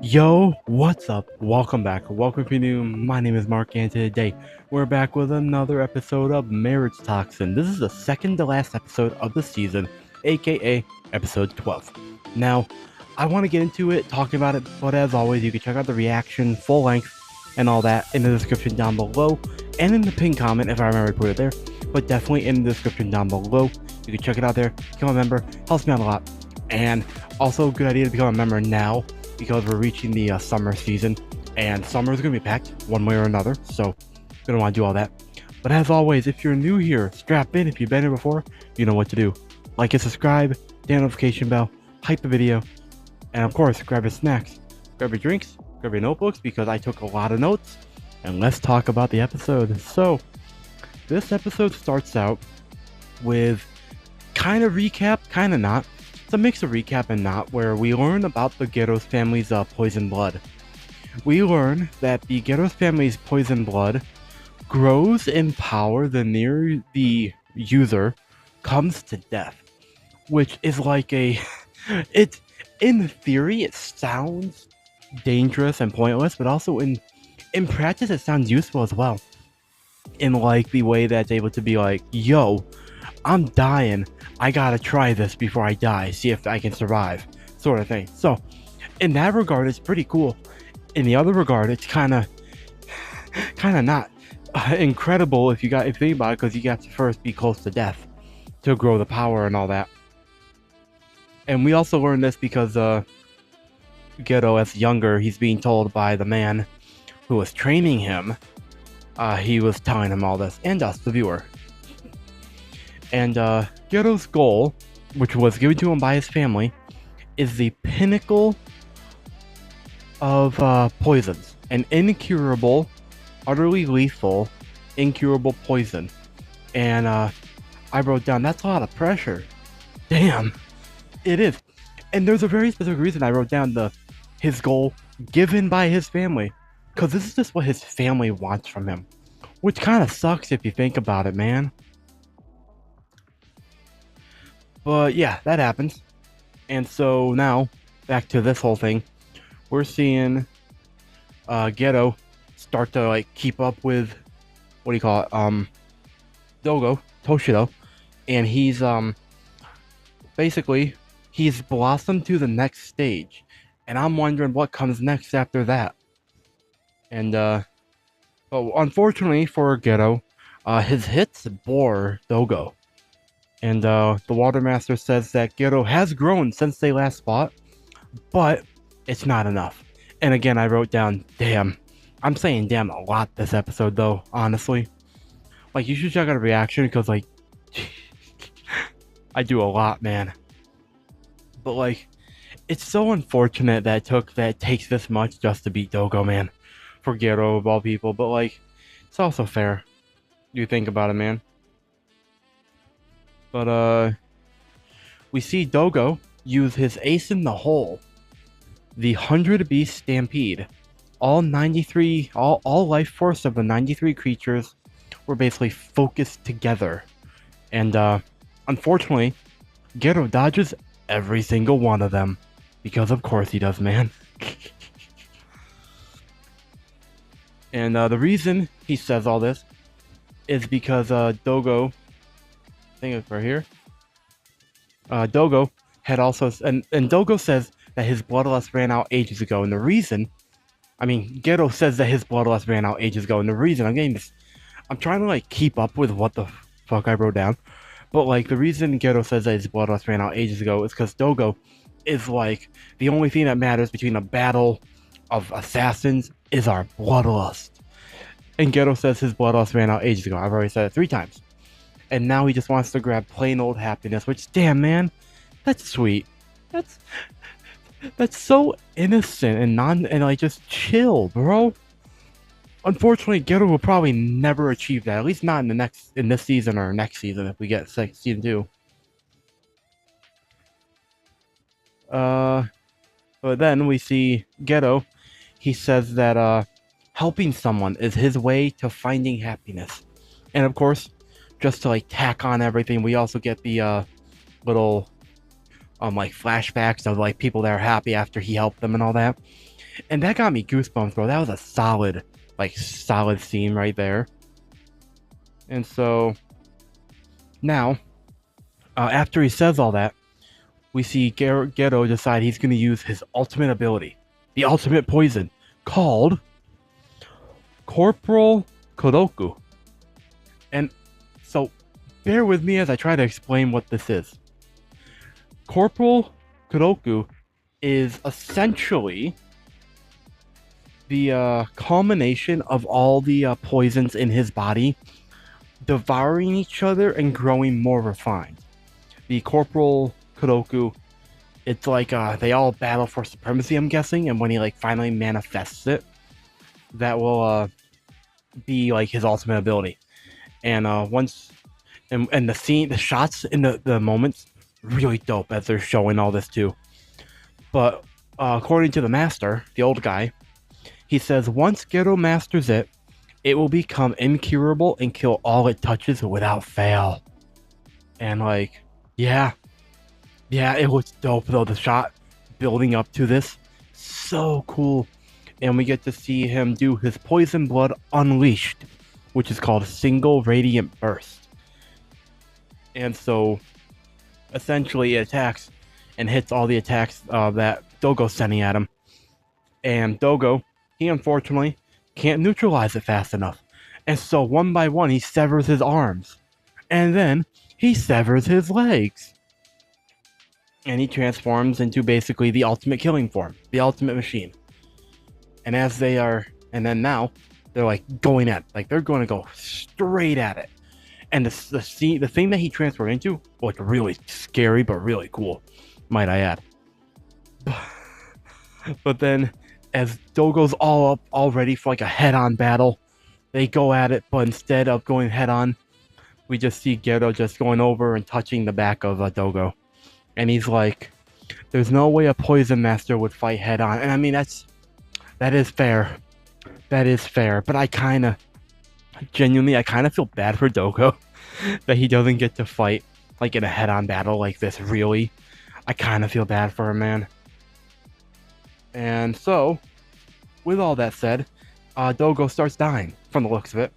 Yo, what's up? Welcome back. Welcome if you're new. My name is Mark, and today we're back with another episode of Marriage Toxin. This is the second to last episode of the season, aka episode 12. Now, I want to get into it, talking about it, but as always, you can check out the reaction, full length, and all that in the description down below, and in the pinned comment if I remember to put it there, but definitely in the description down below. You can check it out there, become a member, helps me out a lot, and also good idea to become a member now, because we're reaching the summer season, and summer is going to be packed one way or another, so gonna want to do all that. But as always, if you're new here, strap in. If you've been here before, you know what to do. Like and subscribe, the notification bell, hype the video, and of course, grab your snacks, grab your drinks, grab your notebooks, because I took a lot of notes, and let's talk about the episode. So, this episode starts out with kind of recap, kind of not. It's a mix of recap and not, where we learn about the Geros family's poison blood. We learn that the Geros family's poison blood grows in power the nearer the user comes to death, which is like a it in theory it sounds dangerous and pointless, but also in practice it sounds useful as well, in like the way that's able to be like, yo, I'm dying, I gotta try this before I die, see if I can survive, sort of thing. So in that regard, it's pretty cool. In the other regard, it's kind of not incredible if you think about it, because you have to first be close to death to grow the power and all that. And we also learned this because Geto, as younger, he's being told by the man who was training him. He was telling him all this, and us, the viewer. And Geto's goal, which was given to him by his family, is the pinnacle of poisons. An incurable, utterly lethal, incurable poison. And I wrote down, that's a lot of pressure. Damn, it is. And there's a very specific reason I wrote down his goal given by his family. Because this is just what his family wants from him. Which kind of sucks if you think about it, man. But yeah, that happens. And so now, back to this whole thing. We're seeing Geto start to like keep up with, what do you call it? Toshido. And he's basically, he's blossomed to the next stage. And I'm wondering what comes next after that. And but unfortunately for Geto, his hits bore Dogo. And the Water Master says that Geto has grown since they last fought, but it's not enough. And again, I wrote down, damn. I'm saying damn a lot this episode, though, honestly. Like, you should check out a reaction, because, like, I do a lot, man. But, like, it's so unfortunate that it takes this much just to beat Dogo, man. For Geto, of all people. But, like, it's also fair. You think about it, man. But, we see Dogo use his ace in the hole. The 100 Beast Stampede. All life force of the 93 creatures were basically focused together. And, unfortunately, Geto dodges every single one of them. Because of course he does, man. And, the reason he says all this is because, Dogo, I think it's right here. Dogo had also, and Dogo says that his bloodlust ran out ages ago, and the reason, I mean, Geto says that his bloodlust ran out ages ago, and the reason, I'm trying to like keep up with what the fuck I wrote down, but like the reason Geto says that his bloodlust ran out ages ago is because Dogo is like, the only thing that matters between a battle of assassins is our bloodlust. And Geto says his bloodlust ran out ages ago. I've already said it 3 times. And now he just wants to grab plain old happiness, which, damn, man, that's sweet. That's so innocent and like, just chill, bro. Unfortunately, Geto will probably never achieve that. At least not in this season or next season if we get season 2. But then we see Geto. He says that helping someone is his way to finding happiness. And of course, just to like tack on everything, we also get the little like flashbacks of like people that are happy after he helped them and all that. And that got me goosebumps, bro. That was a solid, like, solid scene right there. And so now, after he says all that, we see Gero decide he's going to use his ultimate ability, the ultimate poison, called Corporal Kodoku. And so, bear with me as I try to explain what this is. Corporal Kodoku is essentially the culmination of all the poisons in his body devouring each other and growing more refined. The Corporal Kodoku, it's like they all battle for supremacy, I'm guessing, and when he like finally manifests it, that will be like his ultimate ability. And once and the scene, the shots in the moments, really dope as they're showing all this too. But according to the master, the old guy, he says once Gero masters it, it will become incurable and kill all it touches without fail. And like, yeah, it looks dope though. The shot building up to this, so cool. And we get to see him do his Poison Blood Unleashed, which is called Single Radiant Burst. And so, essentially, it attacks and hits all the attacks that Dogo's sending at him. And Dogo, he unfortunately can't neutralize it fast enough. And so, one by one, he severs his arms. And then, he severs his legs. And he transforms into basically the ultimate killing form, the ultimate machine. And as they are, and then now, they're like going at it. Like they're going to go straight at it. And the thing that he transferred into looked really scary, but really cool, might I add. But then, as Dogo's all ready for like a head-on battle, they go at it, but instead of going head-on, we just see Gero just going over and touching the back of Dogo. And he's like, there's no way a Poison Master would fight head-on. And I mean, that is fair. That is fair. But I kind of feel bad for Dogo that he doesn't get to fight like in a head-on battle like this, really. I kind of feel bad for him, man. And so, with all that said, Dogo starts dying from the looks of it.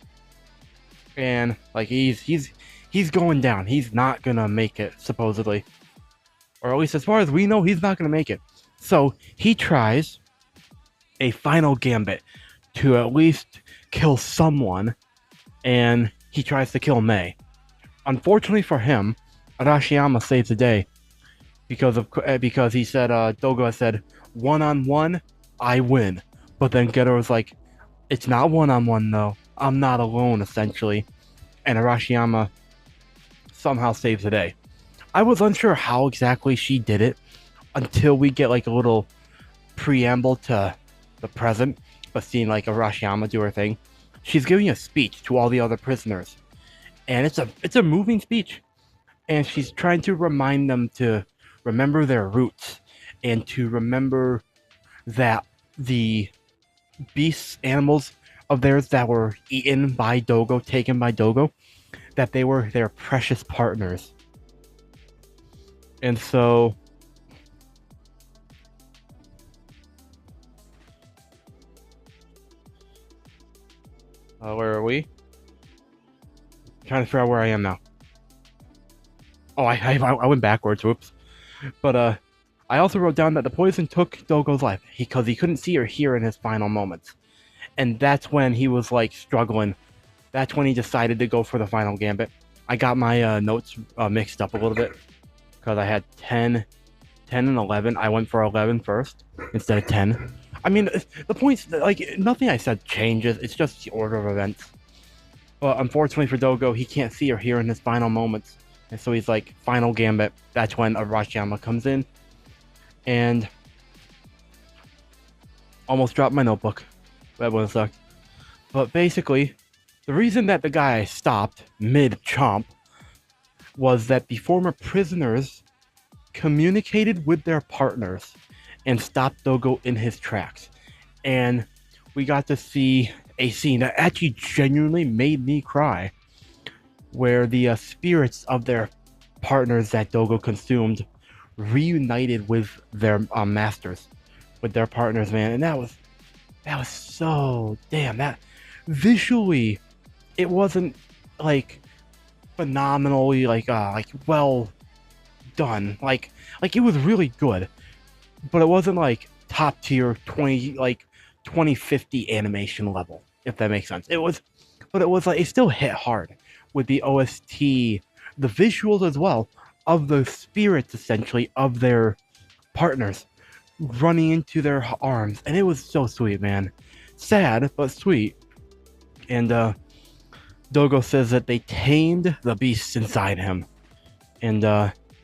And like he's going down. He's not gonna make it, supposedly. Or at least as far as we know, he's not gonna make it. So he tries a final gambit to at least kill someone, and he tries to kill Mei. Unfortunately for him, Arashiyama saves the day because he said Dogo said 1-on-1, I win. But then Gero was like, it's not 1-on-1 though. I'm not alone, essentially. And Arashiyama somehow saves the day. I was unsure how exactly she did it until we get like a little preamble to the present, but seeing like Arashiyama do her thing. She's giving a speech to all the other prisoners, and it's a moving speech, and she's trying to remind them to remember their roots and to remember that the beasts, animals of theirs that were eaten by Dogo, taken by Dogo, that they were their precious partners. And so where are we? Trying to figure out where I am now. Oh, I went backwards. Whoops. But I also wrote down that the poison took Dogo's life because he couldn't see or hear in his final moments, and that's when he was like struggling. That's when he decided to go for the final gambit. I got my notes mixed up a little bit because I had 10 and 11. I went for 11 first instead of 10. I mean, the point's like nothing I said changes. It's just the order of events. But unfortunately for Dogo, he can't see or hear in his final moments, and so he's like, final gambit. That's when Arashiyama comes in, and almost dropped my notebook. That would have sucked. But basically, the reason that the guy stopped mid-chomp was that the former prisoners communicated with their partners and stopped Dogo in his tracks. And we got to see a scene that actually genuinely made me cry, where the spirits of their partners that Dogo consumed reunited with their masters. with their partners, man. And that was so damn, that visually it wasn't like phenomenally like well done. Like it was really good, but it wasn't like top tier 2050 animation level, if that makes sense. It was, but it was like it still hit hard with the OST, the visuals as well of the spirits essentially of their partners running into their arms, and it was so sweet, man. Sad but sweet. And Dogo says that they tamed the beasts inside him, and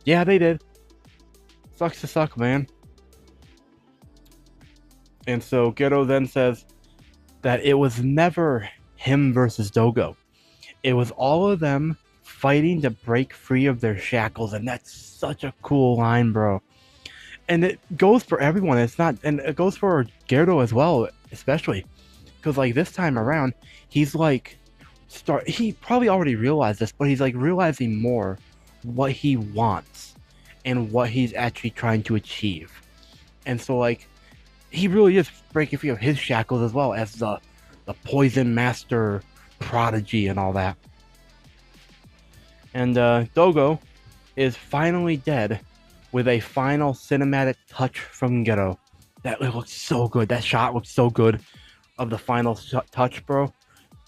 yeah, they did. Sucks to suck, man. And so Gero then says that it was never him versus Dogo. It was all of them fighting to break free of their shackles, and that's such a cool line, bro. And it goes for everyone. It's not, and it goes for Gero as well, especially because like this time around, he's like he probably already realized this, but he's like realizing more what he wants and what he's actually trying to achieve. And so like he really is breaking free of his shackles as well as the poison master prodigy and all that. And Dogo is finally dead with a final cinematic touch from Gero. That looks so good. That shot looks so good of the final touch, bro.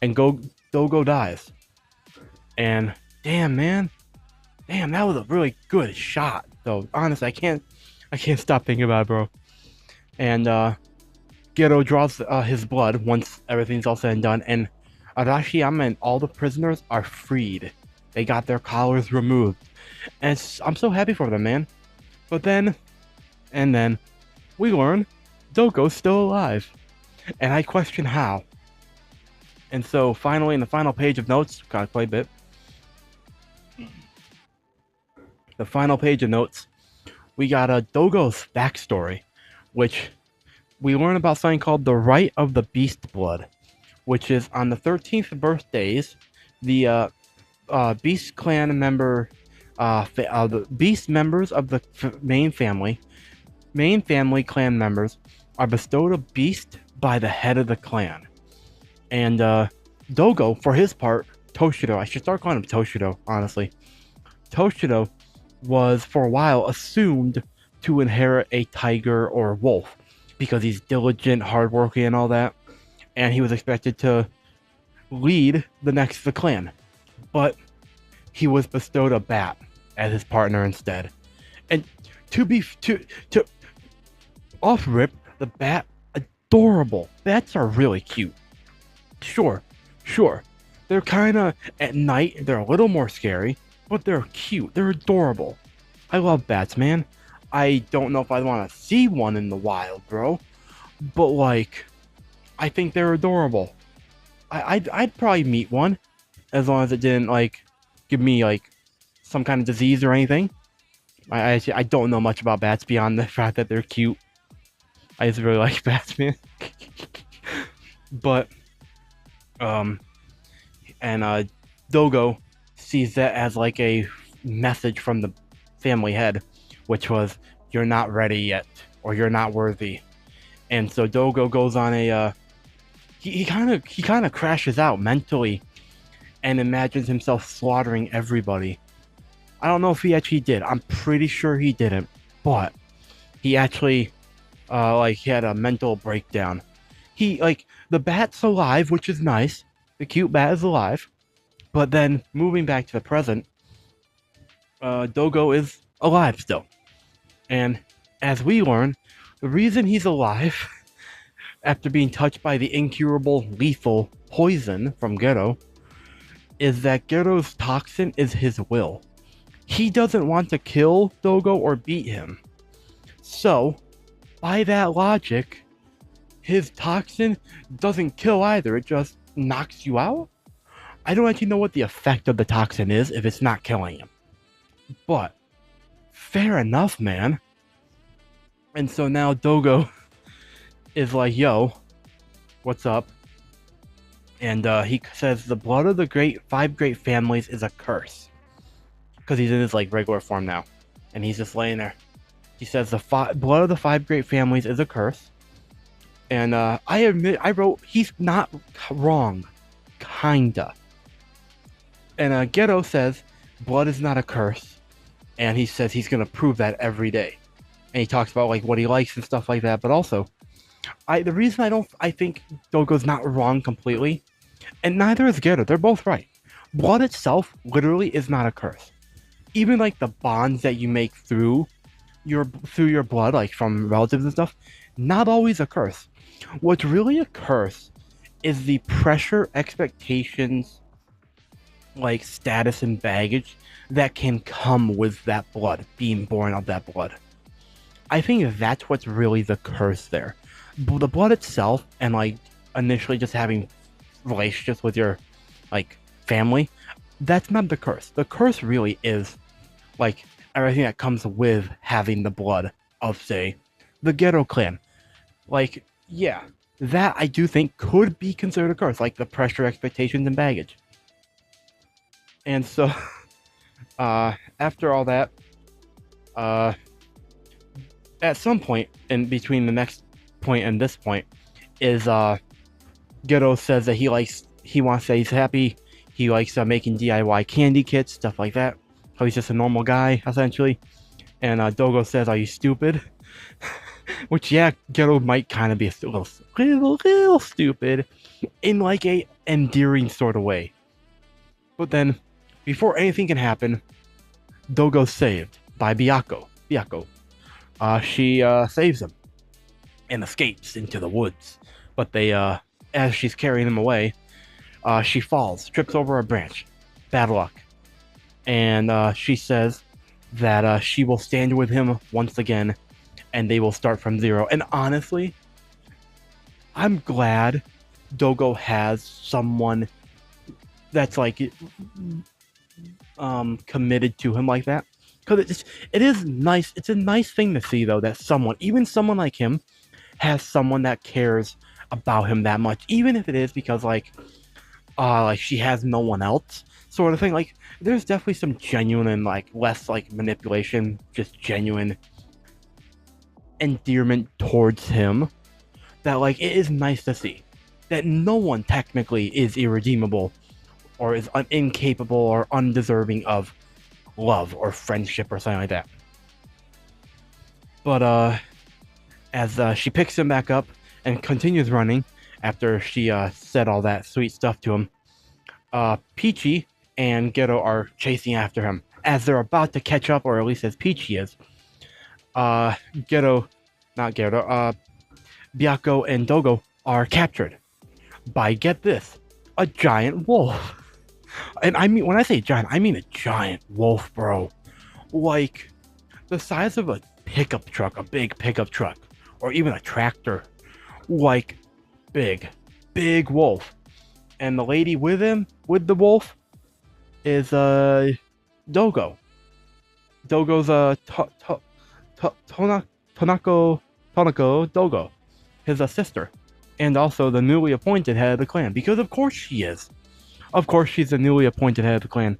And Dogo dies. And damn, man. Damn, that was a really good shot, though. Honestly, I can't stop thinking about it, bro. And Gero draws his blood once everything's all said and done, and Arashiyama and all the prisoners are freed. They got their collars removed, and I'm so happy for them, man. But then we learn Dogo's still alive, and I question how. And so finally, in the final page of notes, gotta play a bit. The final page of notes, we got Dogo's backstory, which we learn about something called the Rite of the Beast Blood, which is on the 13th birthdays, the Beast Clan member, the Beast members of the main family clan members are bestowed a beast by the head of the clan. And Dogo, for his part, Toshido, I should start calling him Toshido, honestly. Toshido was for a while assumed to inherit a tiger or wolf because he's diligent, hardworking, and all that. And he was expected to lead the clan. But he was bestowed a bat as his partner instead. And to off rip, the bat, adorable. Bats are really cute. Sure. They're kind of, at night, they're a little more scary, but they're cute. They're adorable. I love bats, man. I don't know if I want to see one in the wild, bro. But, like, I think they're adorable. I'd probably meet one, as long as it didn't, like, give me, like, some kind of disease or anything. I don't know much about bats beyond the fact that they're cute. I just really like bats, man. But, Dogo sees that as like a message from the family head, which was, you're not ready yet, or you're not worthy. And so Dogo goes on a, he kind of crashes out mentally and imagines himself slaughtering everybody. I don't know if he actually did. I'm pretty sure he didn't, but he actually, he had a mental breakdown. He, the bat's alive, which is nice. The cute bat is alive. But then, moving back to the present, Dogo is alive still. And as we learn, the reason he's alive, after being touched by the incurable, lethal poison from Gero, is that Gero's toxin is his will. He doesn't want to kill Dogo or beat him. So, by that logic, his toxin doesn't kill either, it just knocks you out? I don't actually know what the effect of the toxin is if it's not killing him. But, fair enough, man. And so now Dogo is like, yo, what's up? And he says the blood of the five great families is a curse. Because he's in his regular form now. And he's just laying there. He says the blood of the 5 great families is a curse. And I admit, I wrote, he's not wrong. Kinda. And Ghetto says blood is not a curse. And he says he's going to prove that every day. And he talks about like what he likes and stuff like that. But also, the reason I think Dogo's not wrong completely, and neither is Ghetto. They're both right. Blood itself literally is not a curse. Even like the bonds that you make through your blood, like from relatives and stuff, not always a curse. What's really a curse is the pressure, expectations, like status and baggage that can come with that blood, being born of that blood. I think that's what's really the curse there. The blood itself, and like initially just having relationships with your like family, that's not the curse. The curse really is like everything that comes with having the blood of, say, the Ghetto clan. Like, yeah, that I do think could be considered a curse, like the pressure, expectations, and baggage. And so, after all that, at some point in between the next point and this point, is Ghetto says that he wants that he's happy. He likes making DIY candy kits, stuff like that. So he's just a normal guy, essentially. And Dogo says, "Are you stupid?" Which, yeah, Ghetto might kind of be a little stupid in like a endearing sort of way. But then, before anything can happen, Dogo's saved by Byakko. She saves him and escapes into the woods. But as she's carrying him away, she falls, trips over a branch. Bad luck. And she says that she will stand with him once again, and they will start from zero. And honestly, I'm glad Dogo has someone that's like committed to him like that, because it is nice. It's a nice thing to see, though, that even someone like him has someone that cares about him that much, even if it is because like she has no one else, sort of thing. Like, there's definitely some genuine and like less like manipulation, just genuine endearment towards him that like it is nice to see that no one technically is irredeemable or is incapable or undeserving of love or friendship or something like that. But as she picks him back up and continues running after she said all that sweet stuff to him, Peachy and Ghetto are chasing after him. As they're about to catch up, or at least as Peachy is, Byakko and Dogo are captured by, get this, a giant wolf. And I mean, when I say giant, I mean a giant wolf, bro. Like, the size of a pickup truck, a big pickup truck, or even a tractor. Like, big wolf. And the lady with him, with the wolf, is Dogo. Dogo's Tonako Dogo, his sister, and also the newly appointed head of the clan. Because of course she is. Of course she's the newly appointed head of the clan.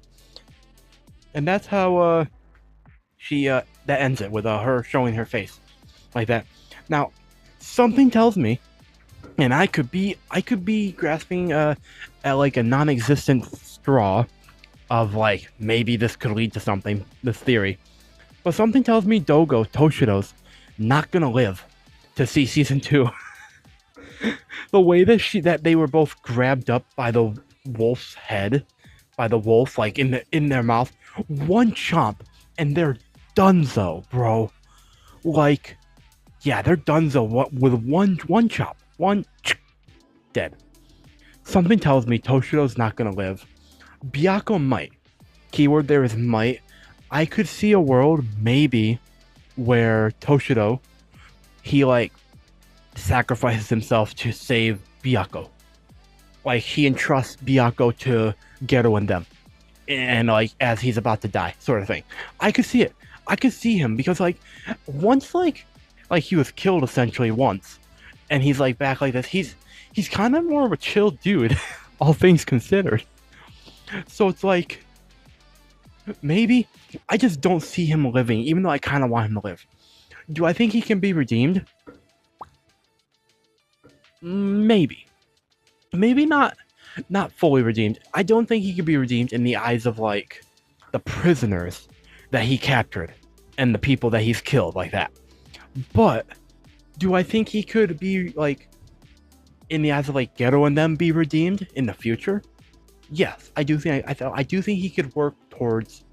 And that's how that ends it, with her showing her face like that. Now, something tells me, and I could be grasping at like a non-existent straw of like maybe this could lead to something, this theory. But something tells me Toshido's not gonna live to see season 2. The way that they were both grabbed up by the wolf's head, by the wolf, like in their mouth, one chomp, and they're donezo, bro. Like, yeah, they're donezo with one chop, dead. Something tells me Toshido's not gonna live. Byakko might. Keyword there is might. I could see a world maybe where Toshido, he like sacrifices himself to save Byakko. Like, he entrusts Byakko to Ghetto and them, and like as he's about to die, sort of thing. I could see it. I could see him, because like once like he was killed essentially once, and he's like back like this. He's kind of more of a chill dude, all things considered. So it's like, maybe I just don't see him living, even though I kind of want him to live. Do I think he can be redeemed? Maybe. Maybe not fully redeemed. I don't think he could be redeemed in the eyes of, like, the prisoners that he captured and the people that he's killed like that. But do I think he could be, like, in the eyes of, like, Ghetto and them, be redeemed in the future? Yes, I do think I do think he could work towards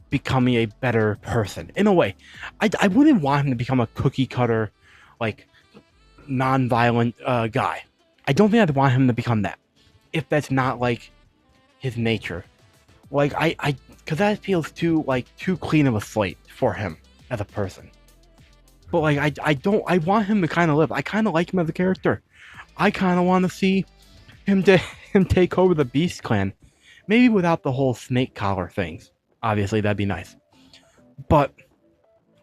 becoming a better person in a way. I wouldn't want him to become a cookie cutter, like, non-violent guy. I don't think I'd want him to become that if that's not, like, his nature. Like, because that feels too clean of a slate for him as a person. But, like, I want him to kind of live. I kind of like him as a character. I kind of want to see him take over the Beast Clan. Maybe without the whole snake collar things. Obviously, that'd be nice. But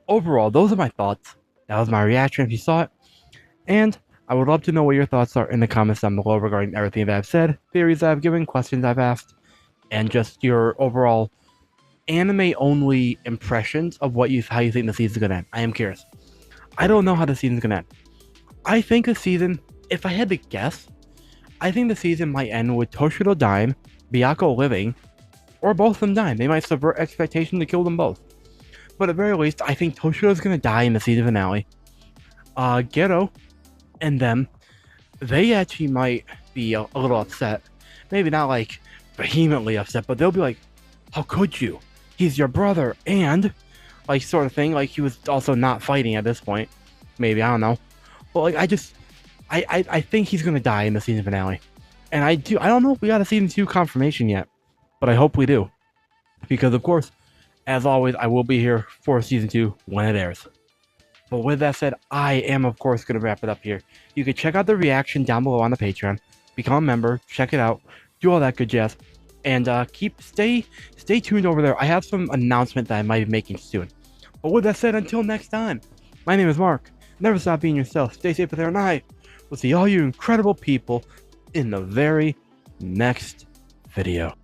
overall, those are my thoughts. That was my reaction if you saw it. And I would love to know what your thoughts are in the comments down below regarding everything that I've said, theories that I've given, questions I've asked, and just your overall anime-only impressions of how you think the season's gonna end. I am curious. I don't know how the season's gonna end. I think the season, if I had to guess, I think the season might end with Toshiro dying, Byakuya living, or both of them dying. They might subvert expectation to kill them both. But at the very least, I think Toshiro's gonna die in the season finale. Ghetto and them, they actually might be a little upset. Maybe not like vehemently upset, but they'll be like, how could you? He's your brother, and like sort of thing. Like he was also not fighting at this point. Maybe, I don't know. But like I think he's gonna die in the season finale. And I don't know if we got a season 2 confirmation yet, but I hope we do. Because of course, as always, I will be here for season 2 when it airs. But with that said, I am of course gonna wrap it up here. You can check out the reaction down below on the Patreon. Become a member, check it out, do all that good jazz. And stay tuned over there. I have some announcement that I might be making soon. But with that said, until next time, my name is Mark. Never stop being yourself. Stay safe out there, and I will see all you incredible people in the very next video.